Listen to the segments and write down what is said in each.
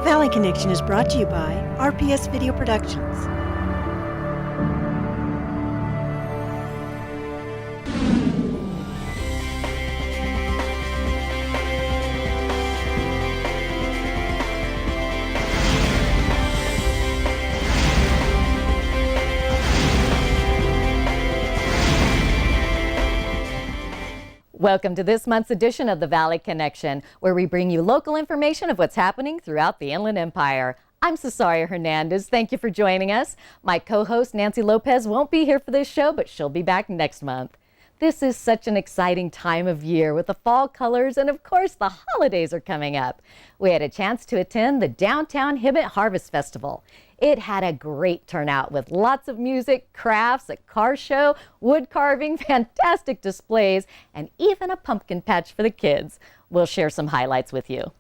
Valley Connection is brought to you by RPS Video Productions. Welcome to this month's edition of the Valley Connection, where we bring you local information of what's happening throughout the Inland Empire. I'm Cesaria Hernandez. Thank you for joining us. My co-host Nancy Lopez won't be here for this show, but she'll be back next month. This is such an exciting time of year with the fall colors, and of course the holidays are coming up. We had a chance to attend the Downtown Hemet Harvest Festival. It had a great turnout with lots of music, crafts, a car show, wood carving, fantastic displays, and even a pumpkin patch for the kids. We'll share some highlights with you.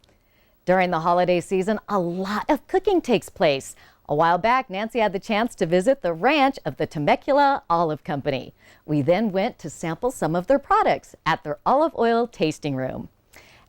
During the holiday season, a lot of cooking takes place. A while back, Nancy had the chance to visit the ranch of the Temecula Olive Company. We then went to sample some of their products at their olive oil tasting room.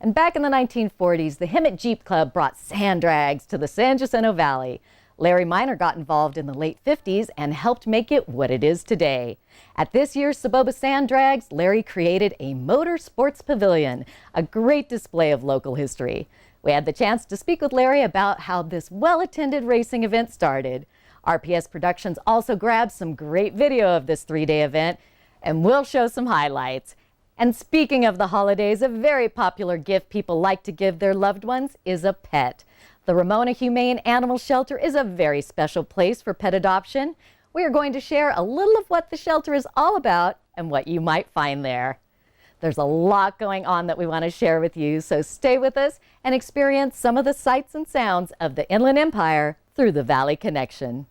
And back in the 1940s, the Hemet Jeep Club brought sand drags to the San Jacinto Valley. Larry Miner got involved in the late 50s and helped make it what it is today. At this year's Soboba Sand Drags, Larry created a motor sports pavilion, a great display of local history. We had the chance to speak with Larry about how this well-attended racing event started. RPS Productions also grabbed some great video of this three-day event, and we'll show some highlights. And speaking of the holidays, a very popular gift people like to give their loved ones is a pet. The Ramona Humane Animal Shelter is a very special place for pet adoption. We are going to share a little of what the shelter is all about and what you might find there. There's a lot going on that we want to share with you, so stay with us and experience some of the sights and sounds of the Inland Empire through the Valley Connection.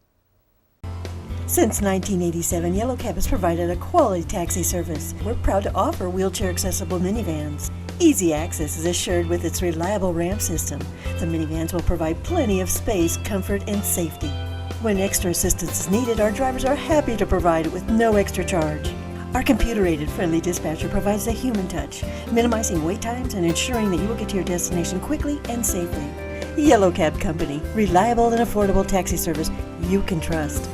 Since 1987, Yellow Cab has provided a quality taxi service. We're proud to offer wheelchair-accessible minivans. Easy access is assured with its reliable ramp system. The minivans will provide plenty of space, comfort, and safety. When extra assistance is needed, our drivers are happy to provide it with no extra charge. Our computer-aided friendly dispatcher provides the human touch, minimizing wait times and ensuring that you will get to your destination quickly and safely. Yellow Cab Company, reliable and affordable taxi service you can trust.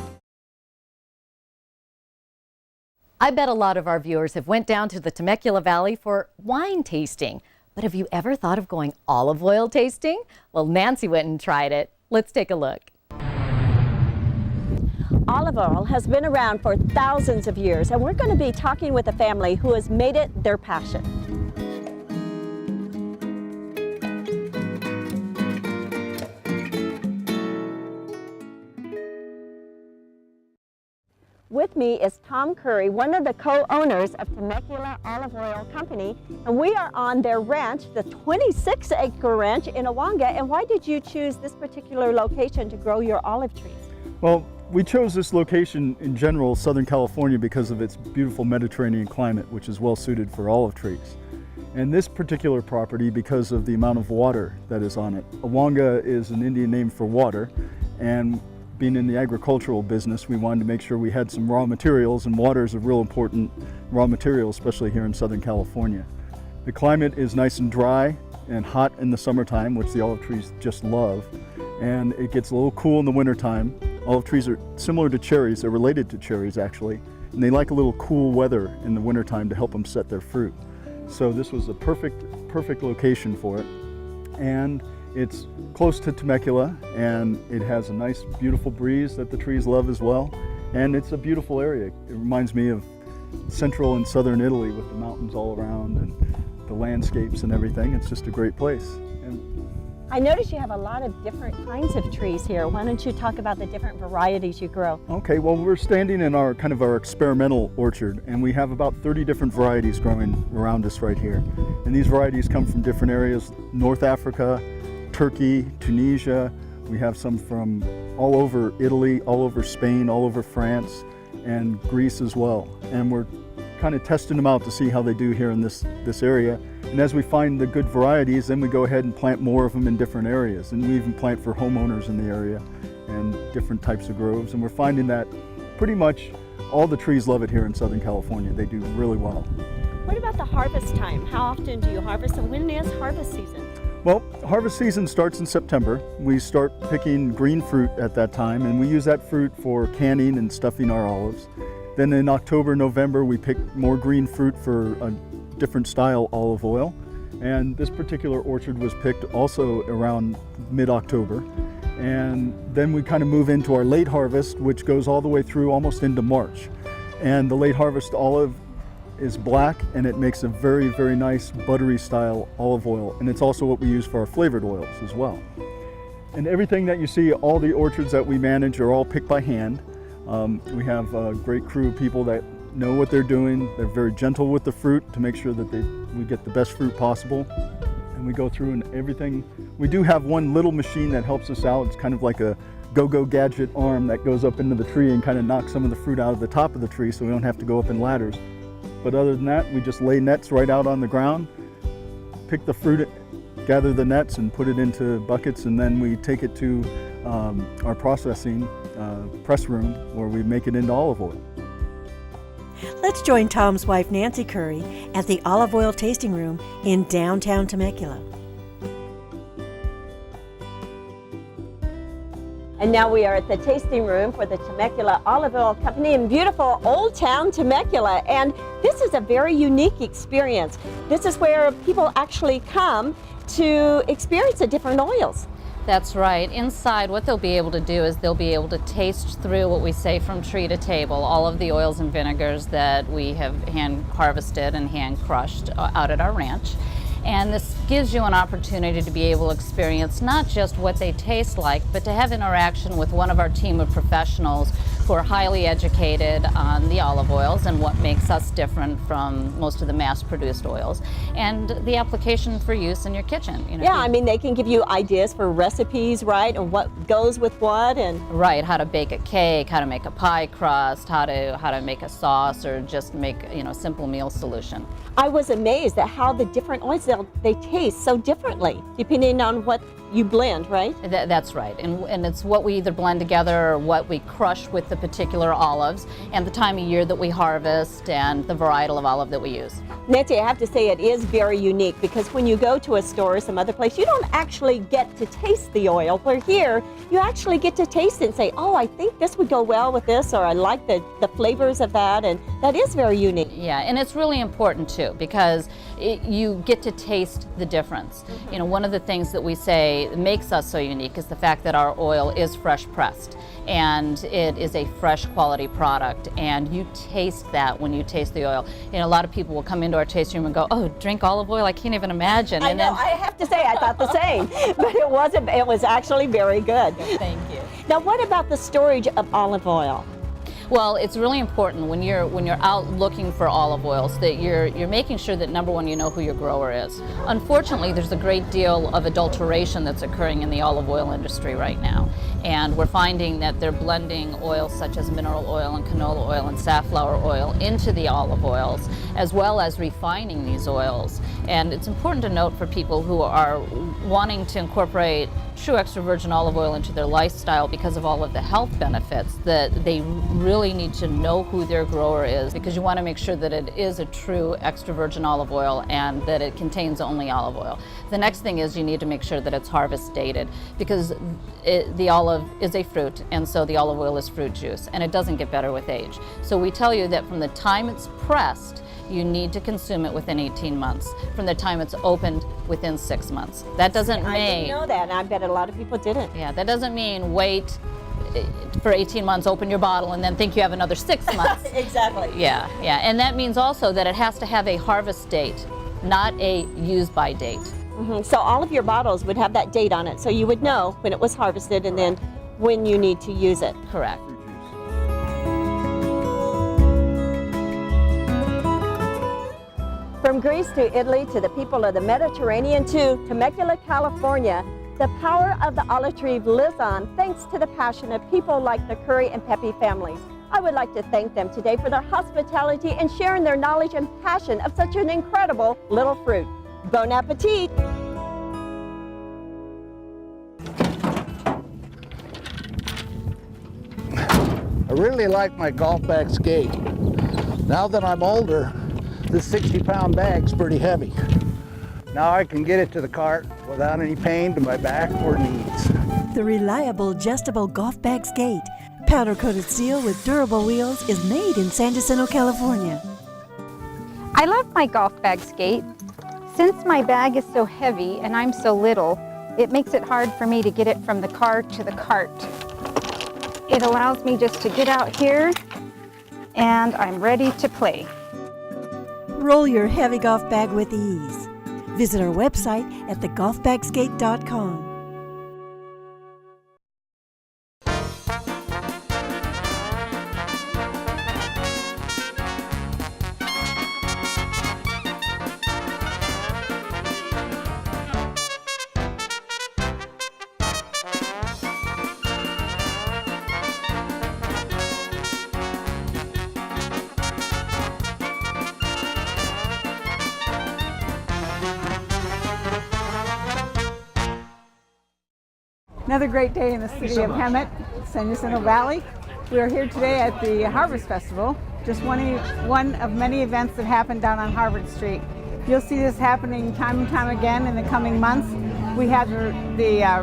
I bet a lot of our viewers have went down to the Temecula Valley for wine tasting. But have you ever thought of going olive oil tasting? Well, Nancy went and tried it. Let's take a look. Olive oil has been around for thousands of years, and we're going to be talking with a family who has made it their passion. With me is Tom Curry, one of the co-owners of Temecula Olive Oil Company, and we are on their ranch, the 26-acre ranch in Awanga. And why did you choose this particular location to grow your olive trees? Well, we chose this location in general, Southern California, because of its beautiful Mediterranean climate, which is well suited for olive trees. And this particular property, because of the amount of water that is on it. Awanga is an Indian name for water, and being in the agricultural business, we wanted to make sure we had some raw materials, and water is a real important raw material, especially here in Southern California. The climate is nice and dry and hot in the summertime, which the olive trees just love, and it gets a little cool in the wintertime. Olive trees are similar to cherries, they're related to cherries actually, and they like a little cool weather in the wintertime to help them set their fruit. So this was a perfect location for it, and it's close to Temecula, and it has a nice, beautiful breeze that the trees love as well. And it's a beautiful area. It reminds me of central and southern Italy with the mountains all around and the landscapes and everything. It's just a great place. And I notice you have a lot of different kinds of trees here. Why don't you talk about the different varieties you grow? Okay, well, we're standing in our experimental orchard, and we have about 30 different varieties growing around us right here. And these varieties come from different areas: North Africa, Turkey, Tunisia. We have some from all over Italy, all over Spain, all over France, and Greece as well. And we're kind of testing them out to see how they do here in this area. And as we find the good varieties, then we go ahead and plant more of them in different areas. And we even plant for homeowners in the area and different types of groves. And we're finding that pretty much all the trees love it here in Southern California. They do really well. What about the harvest time? How often do you harvest, and when is harvest season? Well, harvest season starts in September. We start picking green fruit at that time, and we use that fruit for canning and stuffing our olives. Then in October, November, we pick more green fruit for a different style olive oil. And this particular orchard was picked also around mid-October. And then we kind of move into our late harvest, which goes all the way through almost into March. And the late harvest olive is black, and it makes a very, very nice buttery style olive oil. And it's also what we use for our flavored oils as well. And everything that you see, all the orchards that we manage are all picked by hand. We have a great crew of people that know what they're doing. They're very gentle with the fruit to make sure that we get the best fruit possible. And we go through and everything. We do have one little machine that helps us out. It's kind of like a go-go gadget arm that goes up into the tree and kind of knocks some of the fruit out of the top of the tree so we don't have to go up in ladders. But other than that, we just lay nets right out on the ground, pick the fruit, gather the nets and put it into buckets, and then we take it to our processing press room where we make it into olive oil. Let's join Tom's wife Nancy Curry at the Olive Oil Tasting Room in downtown Temecula. And now we are at the tasting room for the Temecula Olive Oil Company in beautiful Old Town Temecula. And this is a very unique experience. This is where people actually come to experience the different oils. That's right. Inside, what they'll be able to do is they'll be able to taste through what we say from tree to table, all of the oils and vinegars that we have hand harvested and hand crushed out at our ranch. And this gives you an opportunity to be able to experience not just what they taste like, but to have interaction with one of our team of professionals who are highly educated on the olive oils and what makes us different from most of the mass-produced oils, and the application for use in your kitchen. You know, yeah, I mean, they can give you ideas for recipes, right, and what goes with what, and right, how to bake a cake, how to make a pie crust, how to make a sauce, or just make, you know, a simple meal solution. I was amazed at how the different oils, they taste so differently depending on what you blend, right? That's right, and it's what we either blend together or what we crush with the particular olives, and the time of year that we harvest, and the varietal of olive that we use. Nancy, I have to say it is very unique, because when you go to a store or some other place, you don't actually get to taste the oil, where here you actually get to taste it and say, oh, I think this would go well with this, or I like the flavors of that, and that is very unique. Yeah, and it's really important too, because you get to taste the difference. Mm-hmm. You know, one of the things that we say makes us so unique is the fact that our oil is fresh pressed, and it is a fresh quality product, and you taste that when you taste the oil. You know, a lot of people will come into our tasting room and go, oh, drink olive oil? I can't even imagine. I know, I have to say, I thought the same, but it wasn't. It was actually very good. Thank you. Now, what about the storage of olive oil? Well, it's really important when you're out looking for olive oils that you're making sure that, number one, you know who your grower is. Unfortunately, there's a great deal of adulteration that's occurring in the olive oil industry right now. And we're finding that they're blending oils such as mineral oil and canola oil and safflower oil into the olive oils, as well as refining these oils. And it's important to note for people who are wanting to incorporate true extra virgin olive oil into their lifestyle because of all of the health benefits, that they really need to know who their grower is, because you want to make sure that it is a true extra virgin olive oil and that it contains only olive oil. The next thing is you need to make sure that it's harvest dated, because the olive is a fruit, and so the olive oil is fruit juice, and it doesn't get better with age. So we tell you that from the time it's pressed, you need to consume it within 18 months. From the time it's opened, within 6 months. That doesn't mean... I didn't know that, and I bet a lot of people didn't. Yeah, that doesn't mean wait for 18 months, open your bottle, and then think you have another 6 months. Exactly. Yeah, and that means also that it has to have a harvest date, not a use-by date. Mm-hmm. So all of your bottles would have that date on it, so you would know when it was harvested and then when you need to use it. Correct. From Greece to Italy to the people of the Mediterranean to Temecula, California, the power of the olive tree lives on thanks to the passion of people like the Curry and Pepe families. I would like to thank them today for their hospitality and sharing their knowledge and passion of such an incredible little fruit. Bon appetit! I really like my golf bag skate. Now that I'm older, this 60-pound bag's pretty heavy. Now I can get it to the cart without any pain to my back or knees. The reliable adjustable golf bag skate, powder-coated steel with durable wheels, is made in San Jacinto, California. I love my golf bag skate. Since my bag is so heavy and I'm so little, it makes it hard for me to get it from the car to the cart. It allows me just to get out here and I'm ready to play. Roll your heavy golf bag with ease. Visit our website at thegolfbagskate.com. Another great day in the city of Hemet, San Jacinto Valley. We are here today at the Harvest Festival, just one of many events that happen down on Harvard Street. You'll see this happening time and time again in the coming months. We have the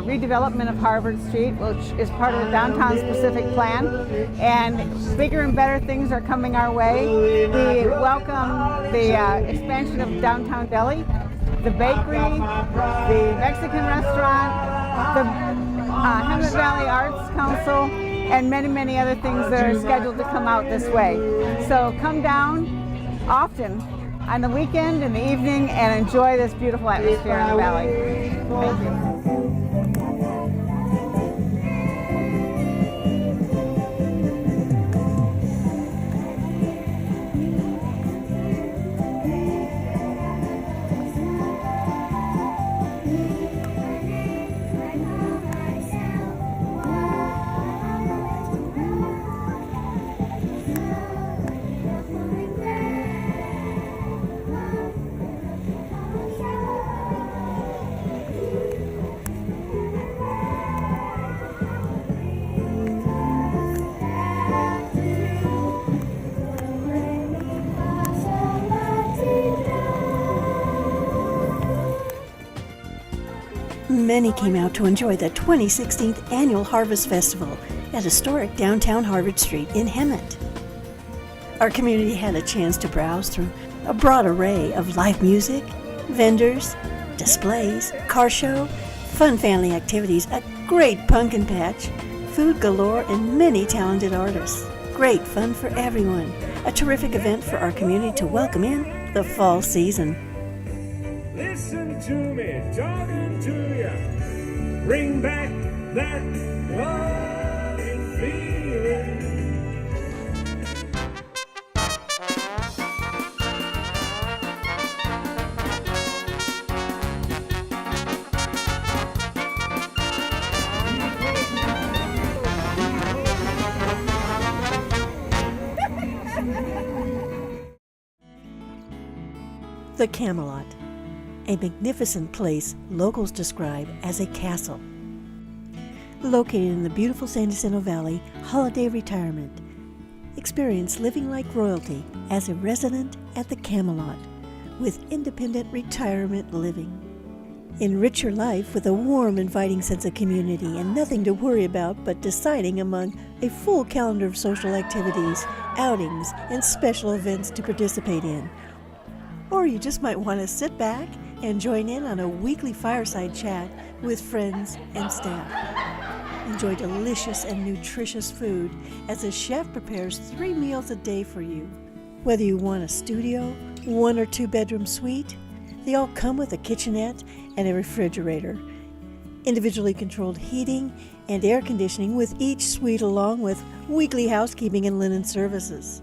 redevelopment of Harvard Street, which is part of the Downtown Specific Plan, and bigger and better things are coming our way. We welcome the expansion of Downtown Deli, the bakery, the Mexican restaurant, the Hemet Valley Arts Council, and many, many other things that are scheduled to come out this way. So come down often on the weekend, in the evening, and enjoy this beautiful atmosphere in the valley. Thank you. Many came out to enjoy the 2016 Annual Harvest Festival at historic downtown Harvard Street in Hemet. Our community had a chance to browse through a broad array of live music, vendors, displays, car show, fun family activities, a great pumpkin patch, food galore, and many talented artists. Great fun for everyone. A terrific event for our community to welcome in the fall season. Listen to me, talking to you. Bring back that loving feeling. The Camelot, a magnificent place locals describe as a castle. Located in the beautiful San Jacinto Valley, holiday retirement. Experience living like royalty as a resident at the Camelot with independent retirement living. Enrich your life with a warm, inviting sense of community and nothing to worry about but deciding among a full calendar of social activities, outings, and special events to participate in. Or you just might want to sit back and join in on a weekly fireside chat with friends and staff. Enjoy delicious and nutritious food as a chef prepares 3 meals a day for you. Whether you want a studio, 1 or 2 bedroom suite, they all come with a kitchenette and a refrigerator. Individually controlled heating and air conditioning with each suite, along with weekly housekeeping and linen services.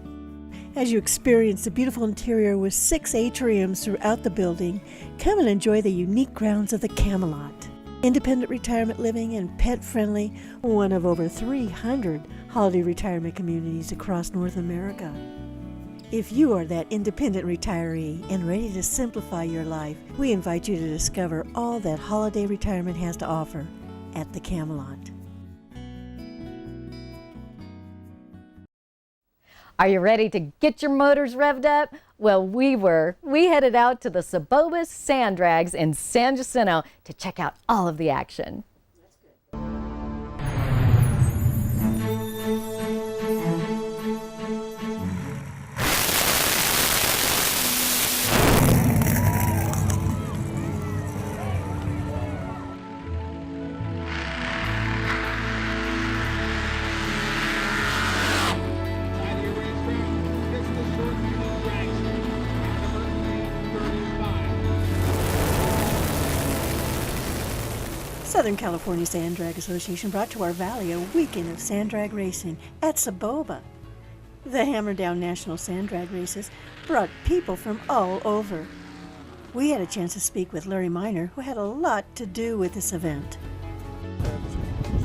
As you experience the beautiful interior with 6 atriums throughout the building, come and enjoy the unique grounds of the Camelot. Independent retirement living and pet-friendly, one of over 300 holiday retirement communities across North America. If you are that independent retiree and ready to simplify your life, we invite you to discover all that holiday retirement has to offer at the Camelot. Are you ready to get your motors revved up? Well, we headed out to the Soboba Sand Drags in San Jacinto to check out all of the action. Southern California Sand Drag Association brought to our valley a weekend of sand drag racing at Soboba. The Hammer Down National Sand Drag Races brought people from all over. We had a chance to speak with Larry Miner, who had a lot to do with this event.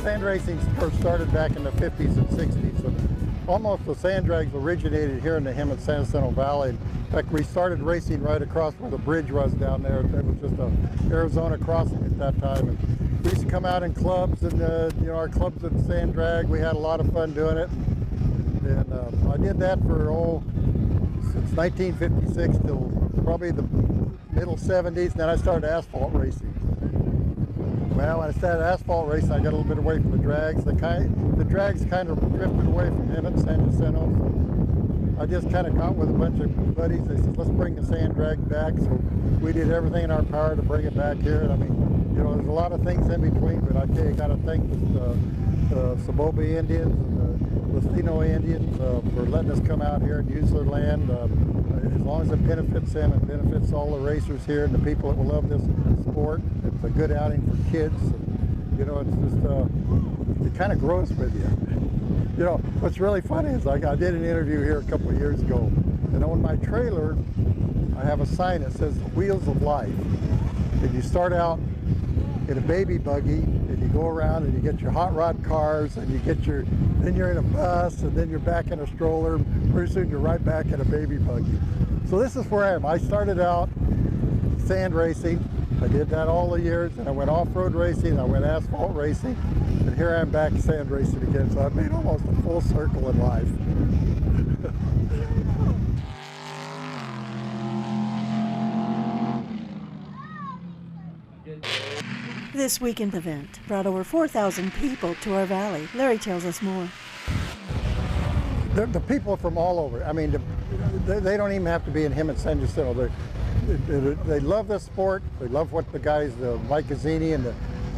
Sand racing started back in the 50s and 60s. And almost the sand drags originated here in the Hemet San Jacinto Valley. In fact, we started racing right across where the bridge was down there. It was just an Arizona crossing at that time. And we used to come out in clubs, and our clubs at sand drag. We had a lot of fun doing it. And I did that for since 1956 till probably the middle 70s. And then I started asphalt racing. Well, when I started asphalt racing, I got a little bit away from the drags. The drags kind of drifted away from Hemet, San Jacinto. So I just kind of got with a bunch of buddies. They said, let's bring the sand drag back. So we did everything in our power to bring it back here. And I mean, there's a lot of things in between, but I tell you, I got to thank the Soboba Indians and the Latino Indians for letting us come out here and use their land. As long as it benefits them and benefits all the racers here and the people that will love this sport. It's a good outing for kids. And, it's just, it kind of grows with you. What's really funny is I did an interview here a couple of years ago, and on my trailer, I have a sign that says Wheels of Life. And you start out in a baby buggy, and you go around and you get your hot rod cars, and then you're in a bus, and then you're back in a stroller. Pretty soon you're right back in a baby buggy. So this is where I am. I started out sand racing. I did that all the years, and I went off-road racing, I went asphalt racing, and here I am back sand racing again. So I've made almost a full circle in life. This weekend event brought over 4,000 people to our valley. Larry tells us more. The people from all over. I mean, they don't even have to be in Hemet, San Jacinto. They love this sport. They love what the guys, Mike Gazzini and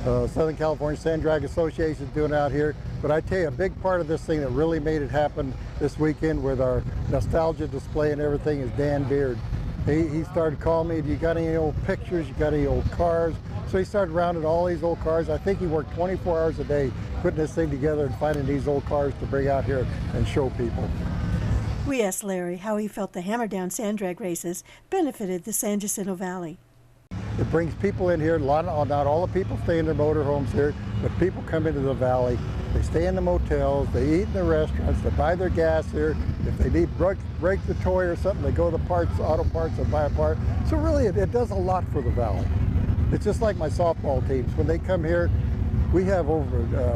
the Southern California Sand Drag Association is doing out here. But I tell you, a big part of this thing that really made it happen this weekend with our nostalgia display and everything is Dan Beard. He started calling me, do you got any old pictures? You got any old cars? So he started rounding all these old cars. I think he worked 24 hours a day putting this thing together and finding these old cars to bring out here and show people. We asked Larry how he felt the Hammer Down Sand Drag races benefited the San Jacinto Valley. It brings people in here. Not all the people stay in their motorhomes here, but people come into the valley. They stay in the motels, they eat in the restaurants, they buy their gas here. If they need break the toy or something, they go to the auto parts and buy a part. So really, it does a lot for the valley. It's just like my softball teams. When they come here, we have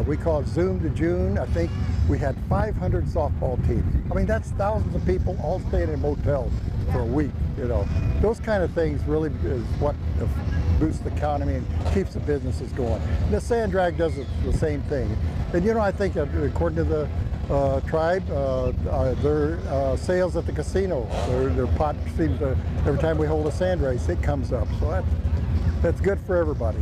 we call it Zoom to June. I think we had 500 softball teams. I mean, that's thousands of people all staying in motels for a week, Those kind of things really is what boosts the economy and keeps the businesses going. And the sand drag does the same thing. And I think according to the tribe, their sales at the casino, their pot seems to, every time we hold a sand race, it comes up. So that's good for everybody.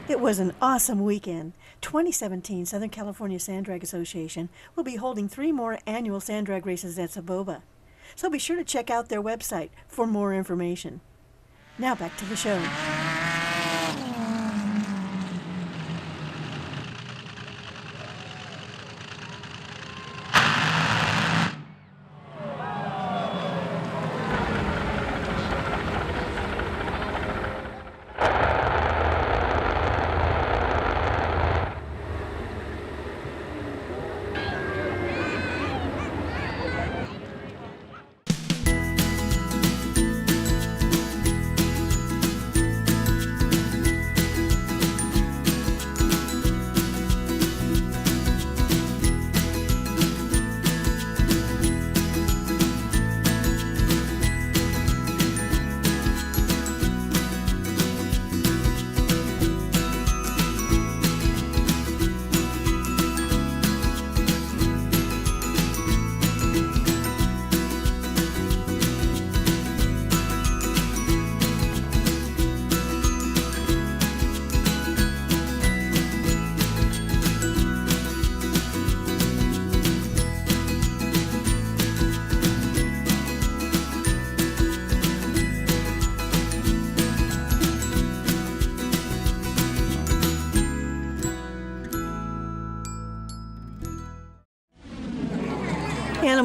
It was an awesome weekend. 2017 Southern California Sand Drag Association will be holding 3 more annual sand drag races at Soboba. So be sure to check out their website for more information. Now back to the show.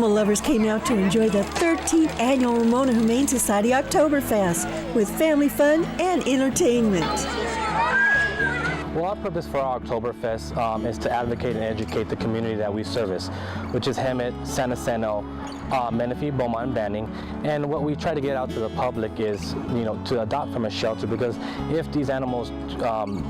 Animal lovers came out to enjoy the 13th annual Ramona Humane Society Oktoberfest with family fun and entertainment. Well, our purpose for our Oktoberfest is to advocate and educate the community that we service, which is Hemet, San Jacinto, Menifee, Beaumont, and Banning. And what we try to get out to the public is, to adopt from a shelter, because if these animals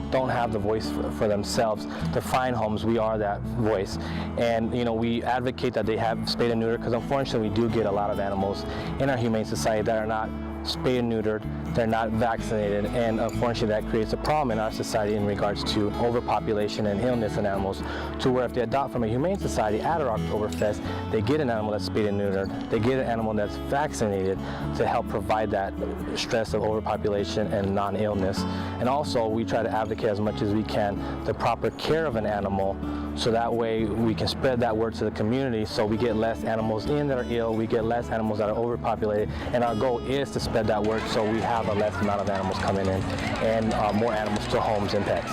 don't have the voice for themselves to find homes, we are that voice. And we advocate that they have spayed and neutered, because unfortunately we do get a lot of animals in our Humane Society that are not spayed and neutered, they're not vaccinated, and unfortunately that creates a problem in our society in regards to overpopulation and illness in animals, to where if they adopt from a Humane Society at our Oktoberfest, they get an animal that's spayed and neutered, they get an animal that's vaccinated to help provide that stress of overpopulation and non-illness. And also we try to advocate as much as we can the proper care of an animal, so that way we can spread that word to the community, so we get less animals in that are ill, we get less animals that are overpopulated, and our goal is to spread that word so we have a less amount of animals coming in and more animals to homes and pets.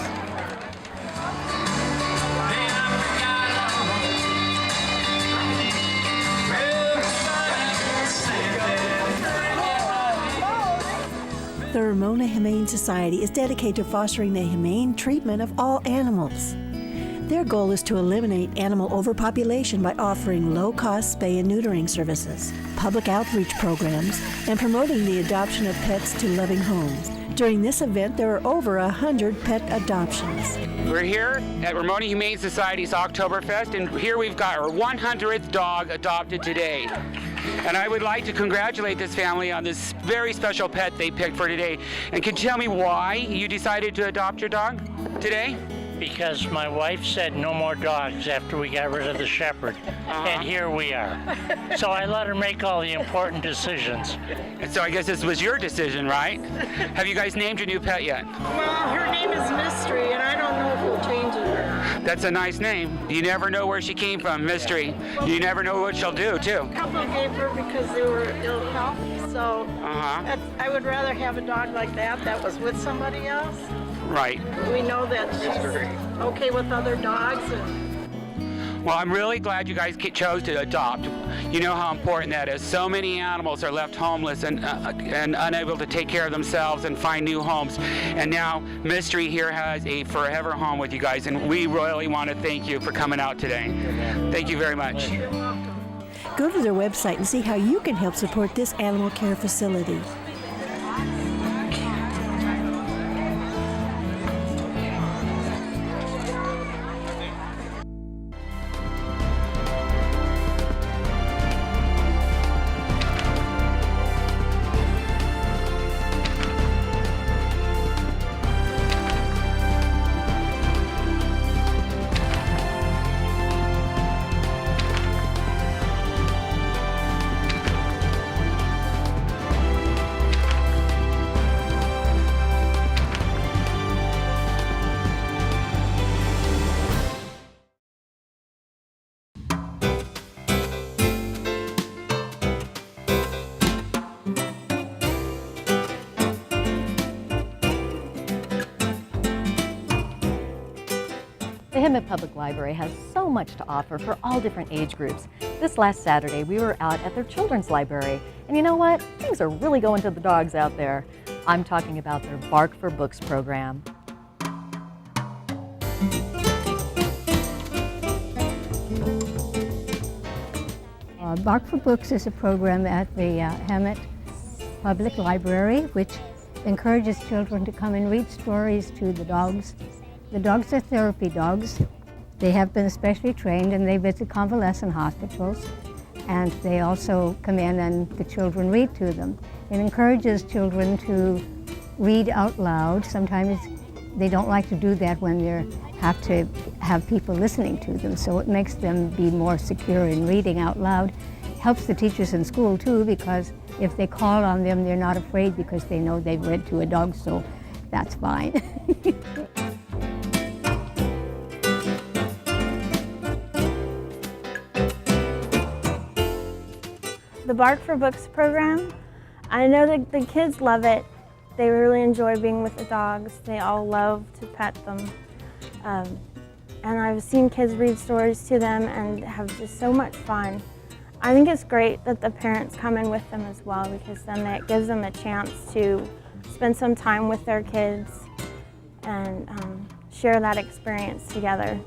The Ramona Humane Society is dedicated to fostering the humane treatment of all animals. Their goal is to eliminate animal overpopulation by offering low-cost spay and neutering services, public outreach programs, and promoting the adoption of pets to loving homes. During this event, there are over 100 pet adoptions. We're here at Ramona Humane Society's Oktoberfest, and here we've got our 100th dog adopted today. And I would like to congratulate this family on this very special pet they picked for today. And can you tell me why you decided to adopt your dog today? Because my wife said no more dogs after we got rid of the shepherd, and here we are. So I let her make all the important decisions. And so I guess this was your decision, right? Have you guys named your new pet yet? Well, her name is Mystery, and I don't know if we'll change it. That's a nice name. You never know where she came from, Mystery. You never know what she'll do, too. A couple gave her because they were ill health, so I would rather have a dog like that was with somebody else. Right. We know that she's okay with other dogs. Well, I'm really glad you guys chose to adopt. You know how important that is. So many animals are left homeless and unable to take care of themselves and find new homes. And now Mystery here has a forever home with you guys, and we really want to thank you for coming out today. Thank you very much. You're welcome. Go to their website and see how you can help support this animal care facility. The Hemet Public Library has so much to offer for all different age groups. This last Saturday, we were out at their children's library, and you know what? Things are really going to the dogs out there. I'm talking about their Bark for Books program. Bark for Books is a program at the Hemet Public Library, which encourages children to come and read stories to the dogs. The dogs are therapy dogs. They have been specially trained, and they visit convalescent hospitals, and they also come in and the children read to them. It encourages children to read out loud. Sometimes they don't like to do that when they have to have people listening to them, so it makes them be more secure in reading out loud. Helps the teachers in school too, because if they call on them, they're not afraid because they know they've read to a dog, so that's fine. The Bark for Books program, I know that the kids love it. They really enjoy being with the dogs. They all love to pet them. And I've seen kids read stories to them and have just so much fun. I think it's great that the parents come in with them as well, because then that gives them a chance to spend some time with their kids and share that experience together.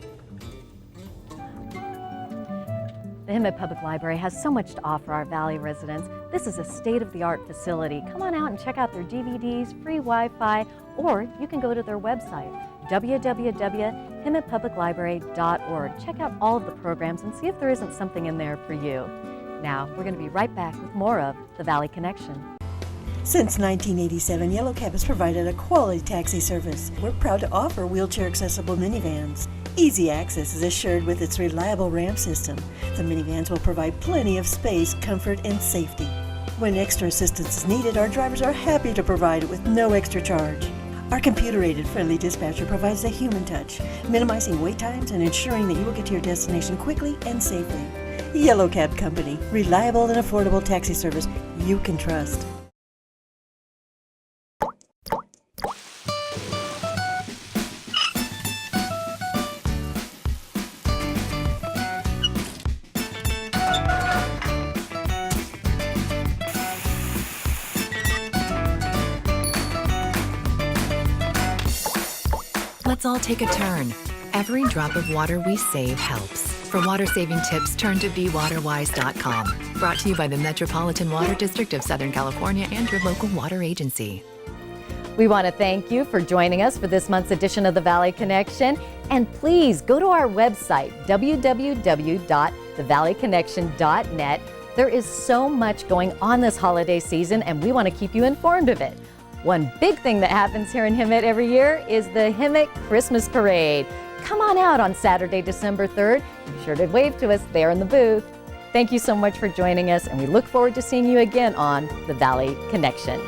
The Hemet Public Library has so much to offer our Valley residents. This is a state-of-the-art facility. Come on out and check out their DVDs, free Wi-Fi, or you can go to their website, www.hemetpubliclibrary.org. Check out all of the programs and see if there isn't something in there for you. Now, we're going to be right back with more of The Valley Connection. Since 1987, Yellow Cab has provided a quality taxi service. We're proud to offer wheelchair-accessible minivans. Easy access is assured with its reliable ramp system. The minivans will provide plenty of space, comfort, and safety. When extra assistance is needed, our drivers are happy to provide it with no extra charge. Our computer-aided friendly dispatcher provides the human touch, minimizing wait times and ensuring that you will get to your destination quickly and safely. Yellow Cab Company, reliable and affordable taxi service you can trust. Let's all take a turn. Every drop of water we save helps. For water-saving tips, turn to BeWaterWise.com. Brought to you by the Metropolitan Water District of Southern California and your local water agency. We want to thank you for joining us for this month's edition of The Valley Connection. And please go to our website, www.thevalleyconnection.net. There is so much going on this holiday season, and we want to keep you informed of it. One big thing that happens here in Hemet every year is the Hemet Christmas Parade. Come on out on Saturday, December 3rd. Be sure to wave to us there in the booth. Thank you so much for joining us, and we look forward to seeing you again on The Valley Connection.